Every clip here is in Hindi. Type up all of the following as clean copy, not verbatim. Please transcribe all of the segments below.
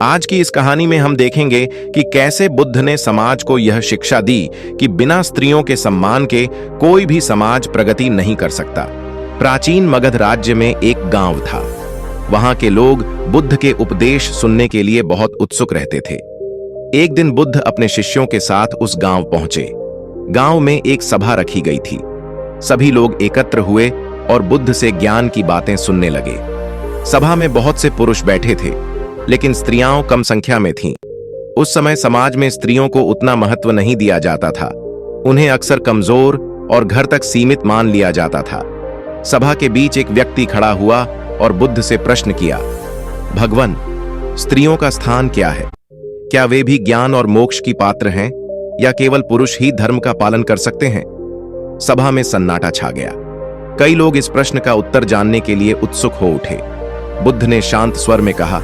आज की इस कहानी में हम देखेंगे कि कैसे बुद्ध ने समाज को यह शिक्षा दी कि बिना स्त्रियों के सम्मान के कोई भी समाज प्रगति नहीं कर सकता। प्राचीन मगध राज्य में एक गांव था। वहां के लोग बुद्ध के उपदेश सुनने के लिए बहुत उत्सुक रहते थे। एक दिन बुद्ध अपने शिष्यों के साथ उस गांव पहुंचे। गांव में एक सभा रखी गई थी। सभी लोग एकत्र हुए और बुद्ध से ज्ञान की बातें सुनने लगे। सभा में बहुत से पुरुष बैठे थे, लेकिन स्त्रियां कम संख्या में थीं। उस समय समाज में स्त्रियों को उतना महत्व नहीं दिया जाता था। उन्हें अक्सर कमजोर और घर तक सीमित मान लिया जाता था। सभा के बीच एक व्यक्ति खड़ा हुआ और बुद्ध से प्रश्न किया, भगवान, स्त्रियों का स्थान क्या है? क्या वे भी ज्ञान और मोक्ष की पात्र हैं, या केवल पुरुष ही धर्म का पालन कर सकते हैं? सभा में सन्नाटा छा गया। कई लोग इस प्रश्न का उत्तर जानने के लिए उत्सुक हो उठे। बुद्ध ने शांत स्वर में कहा,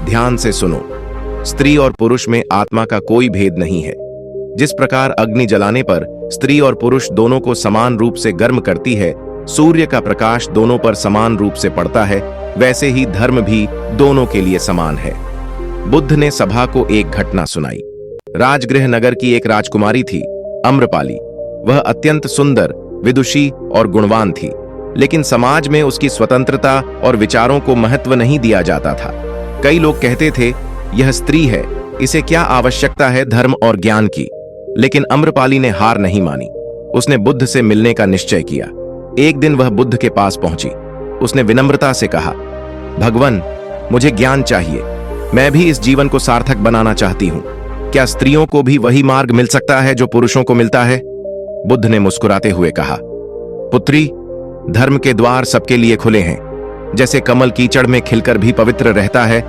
ध्यान से सुनो। स्त्री और पुरुष में आत्मा का कोई भेद नहीं है। जिस प्रकार अग्नि जलाने पर स्त्री और पुरुष दोनों को समान रूप से गर्म करती है, सूर्य का प्रकाश दोनों पर समान रूप से पड़ता है, वैसे ही धर्म भी दोनों के लिए समान है। बुद्ध ने सभा को एक घटना सुनाई। राजगृह नगर की एक राजकुमारी थी, अम्रपाली। वह अत्यंत सुंदर, विदुषी और गुणवान थी, लेकिन समाज में उसकी स्वतंत्रता और विचारों को महत्व नहीं दिया जाता था। कई लोग कहते थे, यह स्त्री है, इसे क्या आवश्यकता है धर्म और ज्ञान की। लेकिन अम्रपाली ने हार नहीं मानी। उसने बुद्ध से मिलने का निश्चय किया। एक दिन वह बुद्ध के पास पहुंची। उसने विनम्रता से कहा, भगवान, मुझे ज्ञान चाहिए। मैं भी इस जीवन को सार्थक बनाना चाहती हूं। क्या स्त्रियों को भी वही मार्ग मिल सकता है जो पुरुषों को मिलता है? बुद्ध ने मुस्कुराते हुए कहा, पुत्री, धर्म के द्वार सबके लिए खुले हैं। जैसे कमल कीचड़ में खिलकर भी पवित्र रहता है,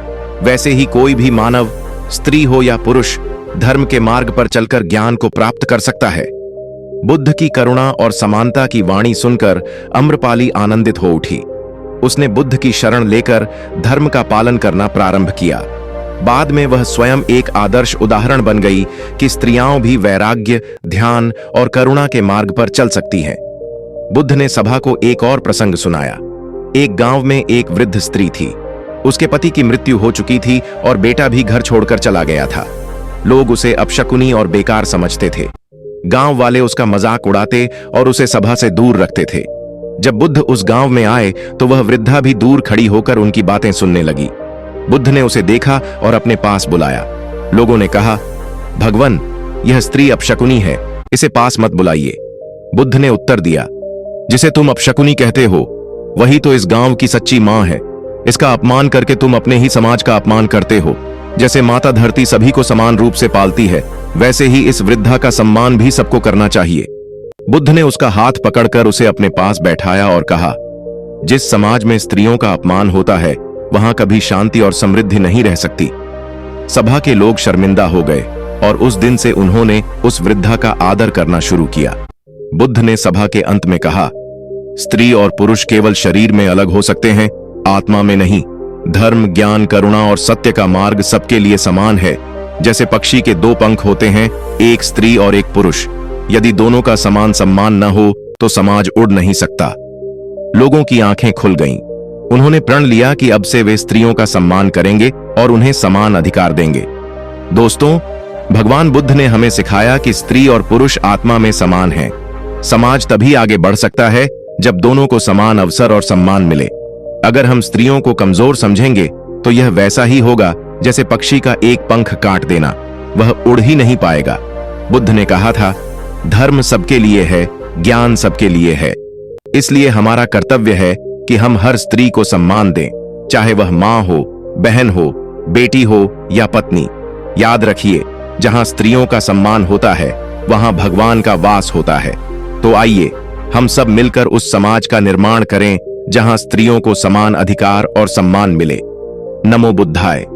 वैसे ही कोई भी मानव, स्त्री हो या पुरुष, धर्म के मार्ग पर चलकर ज्ञान को प्राप्त कर सकता है। बुद्ध की करुणा और समानता की वाणी सुनकर अम्रपाली आनंदित हो उठी। उसने बुद्ध की शरण लेकर धर्म का पालन करना प्रारंभ किया। बाद में वह स्वयं एक आदर्श उदाहरण बन गई कि स्त्रियां भी वैराग्य, ध्यान और करुणा के मार्ग पर चल सकती हैं। बुद्ध ने सभा को एक और प्रसंग सुनाया। एक गांव में एक वृद्ध स्त्री थी। उसके पति की मृत्यु हो चुकी थी और बेटा भी घर छोड़कर चला गया था। लोग उसे अपशकुनी और बेकार समझते थे। गांव वाले उसका मजाक उड़ाते और उसे सभा से दूर रखते थे। जब बुद्ध उस गांव में आए तो वह वृद्धा भी दूर खड़ी होकर उनकी बातें सुनने लगी। बुद्ध ने उसे देखा और अपने पास बुलाया। लोगों ने कहा, भगवान, यह स्त्री अपशकुनी है, इसे पास मत बुलाइए। बुद्ध ने उत्तर दिया, जिसे तुम अपशकुनी कहते हो, वही तो इस गांव की सच्ची मां है। इसका अपमान करके तुम अपने ही समाज का अपमान करते हो। जैसे माता धरती सभी को समान रूप से पालती है, वैसे ही इस वृद्धा का सम्मान भी सबको करना चाहिए। बुद्ध ने उसका हाथ पकड़कर उसे अपने पास बैठाया और कहा, जिस समाज में स्त्रियों का अपमान होता है, वहां कभी शांति और समृद्धि नहीं रह सकती। सभा के लोग शर्मिंदा हो गए और उस दिन से उन्होंने उस वृद्धा का आदर करना शुरू किया। बुद्ध ने सभा के अंत में कहा, स्त्री और पुरुष केवल शरीर में अलग हो सकते हैं, आत्मा में नहीं। धर्म, ज्ञान, करुणा और सत्य का मार्ग सबके लिए समान है। जैसे पक्षी के दो पंख होते हैं, एक स्त्री और एक पुरुष। यदि दोनों का समान सम्मान न हो तो समाज उड़ नहीं सकता। लोगों की आंखें खुल गईं। उन्होंने प्रण लिया कि अब से वे स्त्रियों का सम्मान करेंगे और उन्हें समान अधिकार देंगे। दोस्तों, भगवान बुद्ध ने हमें सिखाया कि स्त्री और पुरुष आत्मा में समान हैं। समाज तभी आगे बढ़ सकता है जब दोनों को समान अवसर और सम्मान मिले। अगर हम स्त्रियों को कमजोर समझेंगे तो यह वैसा ही होगा जैसे पक्षी का एक पंख काट देना, वह उड़ ही नहीं पाएगा। बुद्ध ने कहा था, धर्म सबके लिए है, ज्ञान सबके लिए है। इसलिए हमारा कर्तव्य है कि हम हर स्त्री को सम्मान दें, चाहे वह मां हो, बहन हो, बेटी हो या पत्नी। याद रखिए, जहां स्त्रियों का सम्मान होता है, वहां भगवान का वास होता है। तो आइए हम सब मिलकर उस समाज का निर्माण करें जहां स्त्रियों को समान अधिकार और सम्मान मिले। नमो बुद्धाय।